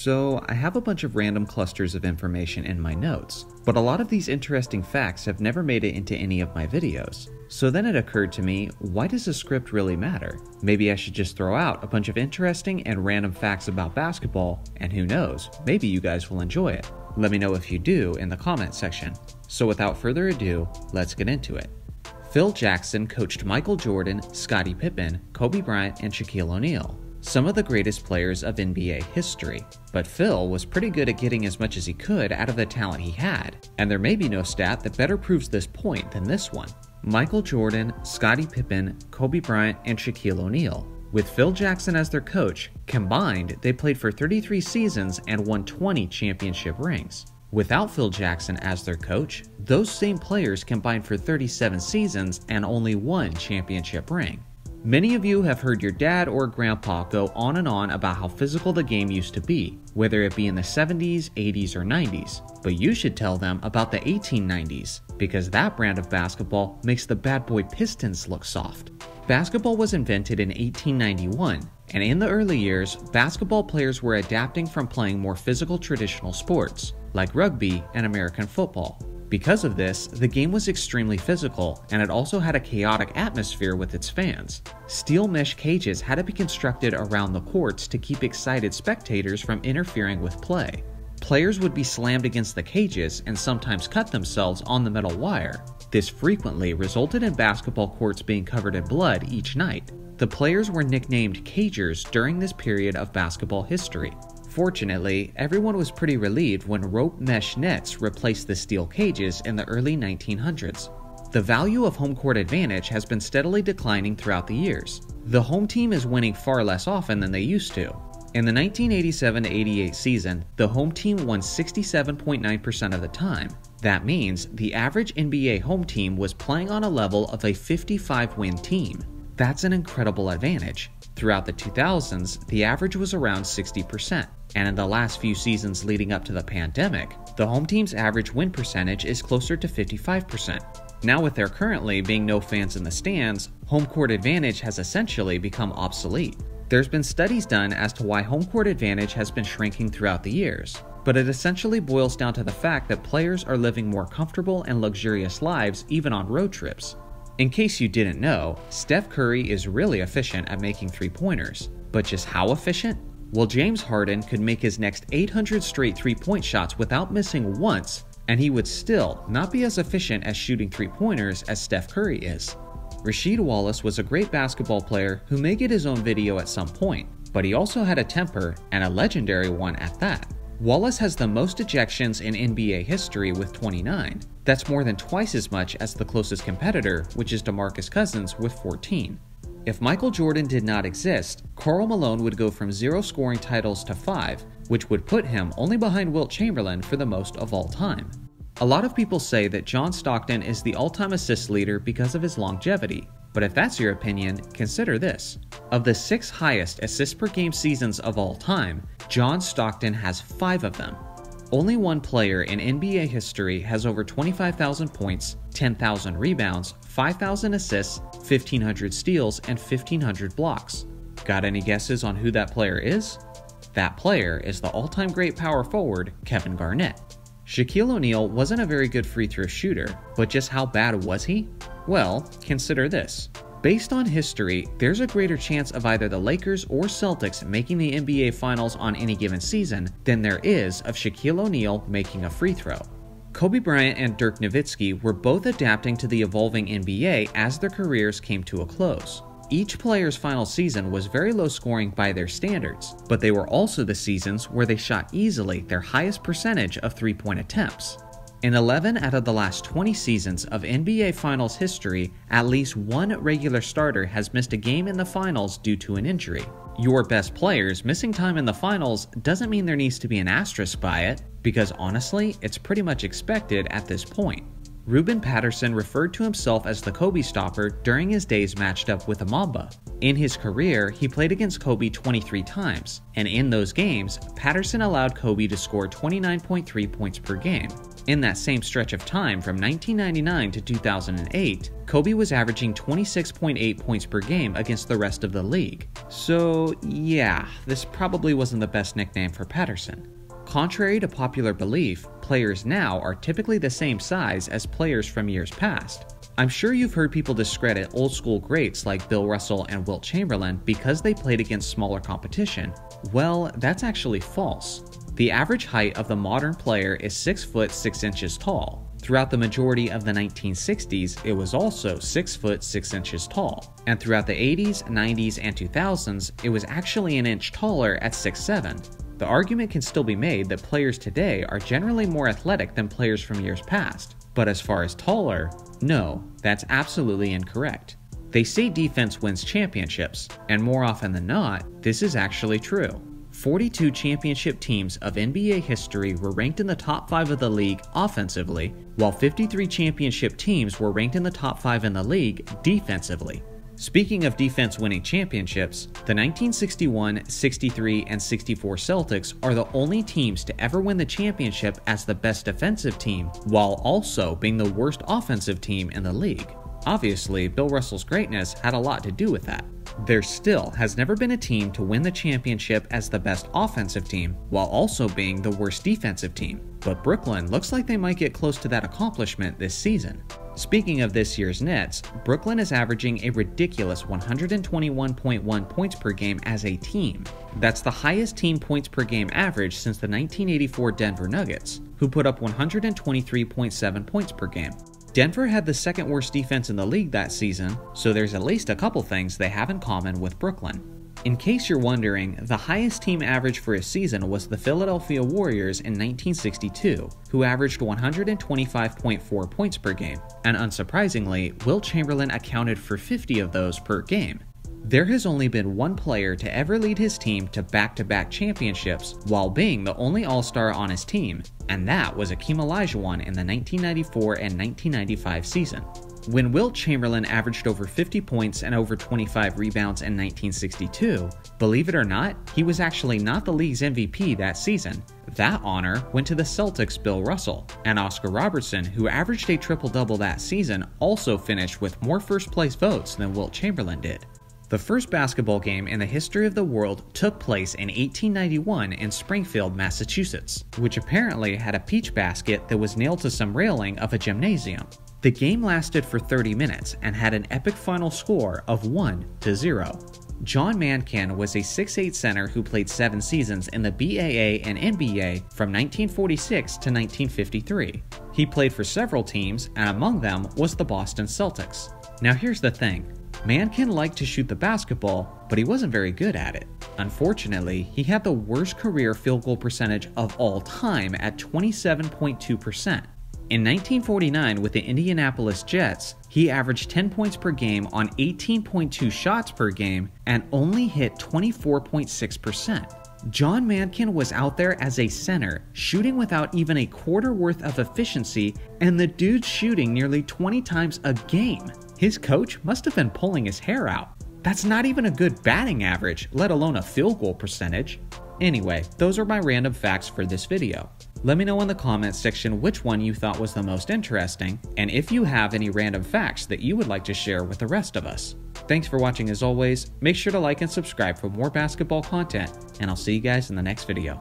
So I have a bunch of random clusters of information in my notes, but a lot of these interesting facts have never made it into any of my videos. So then it occurred to me, why does a script really matter? Maybe I should just throw out a bunch of interesting and random facts about basketball, and who knows, maybe you guys will enjoy it. Let me know if you do in the comment section. So without further ado, let's get into it. Phil Jackson coached Michael Jordan, Scottie Pippen, Kobe Bryant, and Shaquille O'Neal, some of the greatest players of NBA history. But Phil was pretty good at getting as much as he could out of the talent he had, and there may be no stat that better proves this point than this one. Michael Jordan, Scottie Pippen, Kobe Bryant, and Shaquille O'Neal. With Phil Jackson as their coach, combined they played for 33 seasons and won 20 championship rings. Without Phil Jackson as their coach, those same players combined for 37 seasons and only one championship ring. Many of you have heard your dad or grandpa go on and on about how physical the game used to be, whether it be in the 70s, 80s, or 90s. But you should tell them about the 1890s, because that brand of basketball makes the bad boy Pistons look soft. Basketball was invented in 1891, and in the early years, basketball players were adapting from playing more physical traditional sports, like rugby and American football. Because of this, the game was extremely physical, and it also had a chaotic atmosphere with its fans. Steel mesh cages had to be constructed around the courts to keep excited spectators from interfering with play. Players would be slammed against the cages and sometimes cut themselves on the metal wire. This frequently resulted in basketball courts being covered in blood each night. The players were nicknamed cagers during this period of basketball history. Fortunately, everyone was pretty relieved when rope mesh nets replaced the steel cages in the early 1900s. The value of home court advantage has been steadily declining throughout the years. The home team is winning far less often than they used to. In the 1987-88 season, the home team won 67.9% of the time. That means the average NBA home team was playing on a level of a 55-win team. That's an incredible advantage. Throughout the 2000s, the average was around 60%, and in the last few seasons leading up to the pandemic, the home team's average win percentage is closer to 55%. Now with there currently being no fans in the stands, home court advantage has essentially become obsolete. There's been studies done as to why home court advantage has been shrinking throughout the years, but it essentially boils down to the fact that players are living more comfortable and luxurious lives even on road trips. In case you didn't know, Steph Curry is really efficient at making three-pointers. But just how efficient? Well, James Harden could make his next 800 straight three-point shots without missing once, and he would still not be as efficient at shooting three-pointers as Steph Curry is. Rasheed Wallace was a great basketball player who may get his own video at some point, but he also had a temper, and a legendary one at that. Wallace has the most ejections in NBA history with 29. That's more than twice as much as the closest competitor, which is DeMarcus Cousins with 14. If Michael Jordan did not exist, Karl Malone would go from 0 scoring titles to 5, which would put him only behind Wilt Chamberlain for the most of all time. A lot of people say that John Stockton is the all-time assist leader because of his longevity, but if that's your opinion, consider this. Of the 6 highest assists per game seasons of all time, John Stockton has 5 of them. Only one player in NBA history has over 25,000 points, 10,000 rebounds, 5,000 assists, 1,500 steals, and 1,500 blocks. Got any guesses on who that player is? That player is the all-time great power forward, Kevin Garnett. Shaquille O'Neal wasn't a very good free throw shooter, but just how bad was he? Well, consider this. Based on history, there's a greater chance of either the Lakers or Celtics making the NBA Finals on any given season than there is of Shaquille O'Neal making a free throw. Kobe Bryant and Dirk Nowitzki were both adapting to the evolving NBA as their careers came to a close. Each player's final season was very low scoring by their standards, but they were also the seasons where they shot easily their highest percentage of three-point attempts. In 11 out of the last 20 seasons of NBA Finals history, at least one regular starter has missed a game in the finals due to an injury. Your best players missing time in the finals doesn't mean there needs to be an asterisk by it, because honestly, it's pretty much expected at this point. Ruben Patterson referred to himself as the Kobe stopper during his days matched up with a Mamba. In his career, he played against Kobe 23 times, and in those games, Patterson allowed Kobe to score 29.3 points per game. In that same stretch of time from 1999 to 2008, Kobe was averaging 26.8 points per game against the rest of the league. So yeah, this probably wasn't the best nickname for Patterson. Contrary to popular belief, players now are typically the same size as players from years past. I'm sure you've heard people discredit old school greats like Bill Russell and Wilt Chamberlain because they played against smaller competition. Well, that's actually false. The average height of the modern player is 6 foot 6 inches tall. Throughout the majority of the 1960s, it was also 6 foot 6 inches tall. And throughout the 80s, 90s, and 2000s, it was actually an inch taller at 6'7". The argument can still be made that players today are generally more athletic than players from years past. But as far as taller, no, that's absolutely incorrect. They say defense wins championships, and more often than not, this is actually true. 42 championship teams of NBA history were ranked in the top 5 of the league offensively, while 53 championship teams were ranked in the top 5 in the league defensively. Speaking of defense winning championships, the 1961, 63, and 64 Celtics are the only teams to ever win the championship as the best defensive team, while also being the worst offensive team in the league. Obviously, Bill Russell's greatness had a lot to do with that. There still has never been a team to win the championship as the best offensive team, while also being the worst defensive team. But Brooklyn looks like they might get close to that accomplishment this season. Speaking of this year's Nets, Brooklyn is averaging a ridiculous 121.1 points per game as a team. That's the highest team points per game average since the 1984 Denver Nuggets, who put up 123.7 points per game. Denver had the second worst defense in the league that season, so there's at least a couple things they have in common with Brooklyn. In case you're wondering, the highest team average for a season was the Philadelphia Warriors in 1962, who averaged 125.4 points per game, and unsurprisingly, Wilt Chamberlain accounted for 50 of those per game. There has only been one player to ever lead his team to back-to-back championships while being the only All-Star on his team, and that was Akeem Olajuwon in the 1994 and 1995 season. When Wilt Chamberlain averaged over 50 points and over 25 rebounds in 1962, believe it or not, he was actually not the league's MVP that season. That honor went to the Celtics' Bill Russell, and Oscar Robertson, who averaged a triple-double that season, also finished with more first-place votes than Wilt Chamberlain did. The first basketball game in the history of the world took place in 1891 in Springfield, Massachusetts, which apparently had a peach basket that was nailed to some railing of a gymnasium. The game lasted for 30 minutes and had an epic final score of 1-0. John Mankin was a 6'8" center who played 7 seasons in the BAA and NBA from 1946 to 1953. He played for several teams, and among them was the Boston Celtics. Now here's the thing. Mankin liked to shoot the basketball, but he wasn't very good at it. Unfortunately, he had the worst career field goal percentage of all time at 27.2%. In 1949 with the Indianapolis Jets, he averaged 10 points per game on 18.2 shots per game and only hit 24.6%. John Mankin was out there as a center, shooting without even a quarter worth of efficiency, and the dude's shooting nearly 20 times a game. His coach must have been pulling his hair out. That's not even a good batting average, let alone a field goal percentage. Anyway, those are my random facts for this video. Let me know in the comments section which one you thought was the most interesting, and if you have any random facts that you would like to share with the rest of us. Thanks for watching as always, make sure to like and subscribe for more basketball content, and I'll see you guys in the next video.